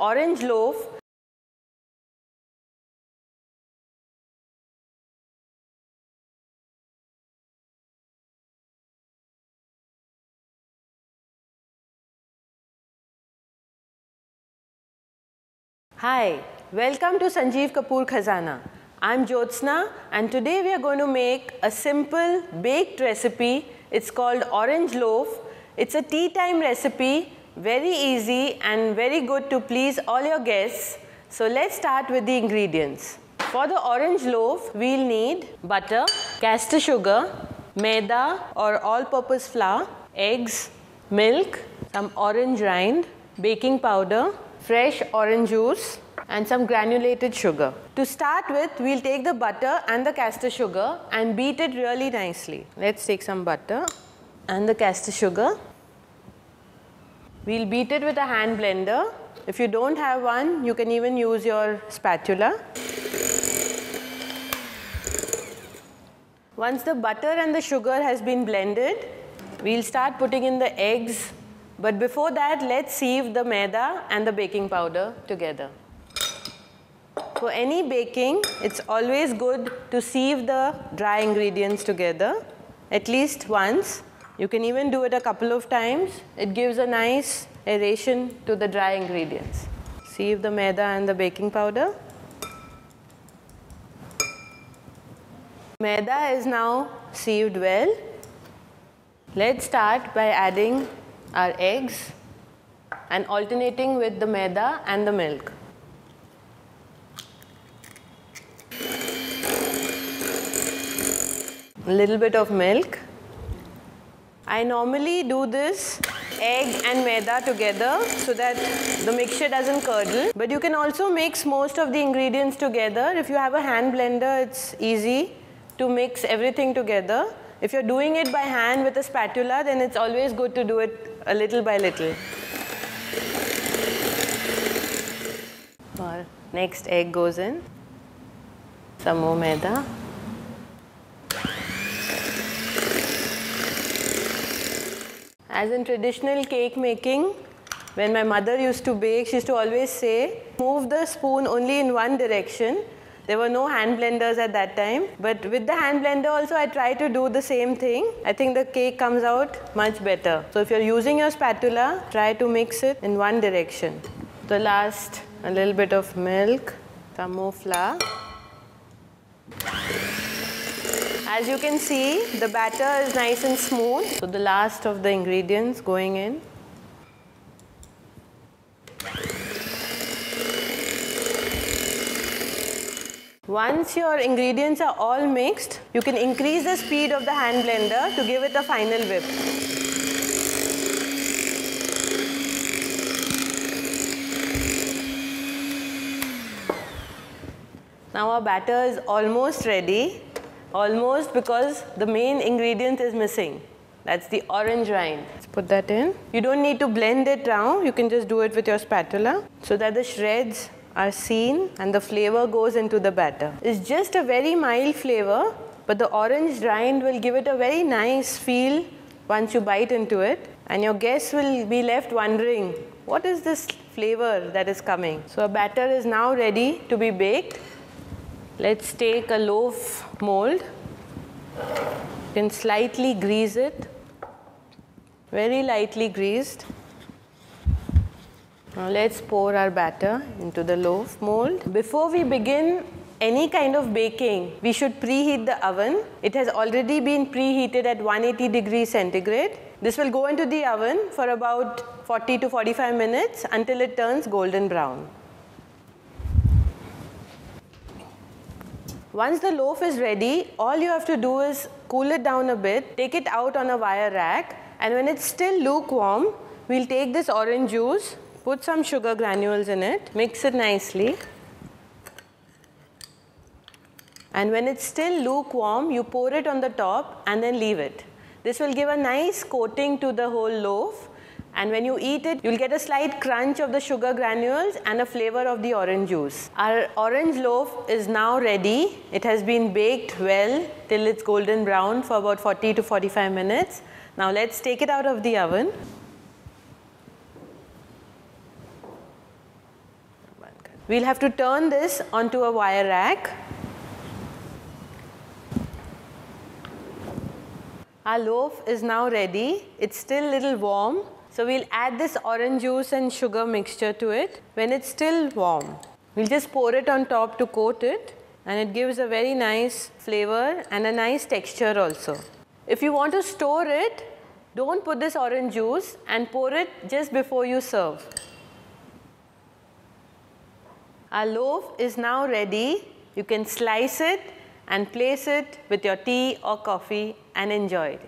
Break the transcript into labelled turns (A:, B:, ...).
A: Orange loaf. Hi, welcome to Sanjeev Kapoor Khazana. I'm Jyotsna and today we are going to make a simple baked recipe. It's called orange loaf. It's a tea time recipe, very easy and very good to please all your guests. So let's start with the ingredients. For the orange loaf, we'll need butter, caster sugar, maida or all-purpose flour, eggs, milk, some orange rind, baking powder, fresh orange juice and some granulated sugar. To start with, we'll take the butter and the caster sugar and beat it really nicely. Let's take some butter and the caster sugar. We'll beat it with a hand blender. If you don't have one, you can even use your spatula. Once the butter and the sugar has been blended, we'll start putting in the eggs. But before that, let's sieve the maida and the baking powder together. For any baking, it's always good to sieve the dry ingredients together, at least once. You can even do it a couple of times. It gives a nice aeration to the dry ingredients. Sieve the maida and the baking powder. Maida is now sieved well. Let's start by adding our eggs and alternating with the maida and the milk. A little bit of milk. I normally do this egg and maida together so that the mixture doesn't curdle. But you can also mix most of the ingredients together. If you have a hand blender, it's easy to mix everything together. If you're doing it by hand with a spatula, then it's always good to do it a little by little. Our next egg goes in. Some more maida. As in traditional cake making, when my mother used to bake, she used to always say, move the spoon only in one direction. There were no hand blenders at that time. But with the hand blender also, I try to do the same thing. I think the cake comes out much better. So if you're using your spatula, try to mix it in one direction. The last, a little bit of milk, some more flour. As you can see, the batter is nice and smooth. So the last of the ingredients going in. Once your ingredients are all mixed, you can increase the speed of the hand blender to give it a final whip. Now our batter is almost ready. Almost, because the main ingredient is missing. That's the orange rind. Let's put that in. You don't need to blend it down. You can just do it with your spatula so that the shreds are seen and the flavor goes into the batter. It's just a very mild flavor, but the orange rind will give it a very nice feel once you bite into it. And your guests will be left wondering, what is this flavor that is coming? So our batter is now ready to be baked. Let's take a loaf mold. You can slightly grease it, very lightly greased. Now let's pour our batter into the loaf mold. Before we begin any kind of baking, we should preheat the oven. It has already been preheated at 180 degrees centigrade. This will go into the oven for about 40 to 45 minutes until it turns golden brown. Once the loaf is ready, all you have to do is cool it down a bit, take it out on a wire rack, and when it's still lukewarm, we'll take this orange juice, put some sugar granules in it, mix it nicely. And when it's still lukewarm, you pour it on the top and then leave it. This will give a nice coating to the whole loaf. And when you eat it, you'll get a slight crunch of the sugar granules and a flavor of the orange juice. Our orange loaf is now ready. It has been baked well till it's golden brown for about 40 to 45 minutes. Now let's take it out of the oven. We'll have to turn this onto a wire rack. Our loaf is now ready. It's still a little warm. So we'll add this orange juice and sugar mixture to it when it's still warm. We'll just pour it on top to coat it, and it gives a very nice flavor and a nice texture also. If you want to store it, don't put this orange juice and pour it just before you serve. Our loaf is now ready. You can slice it and place it with your tea or coffee and enjoy it.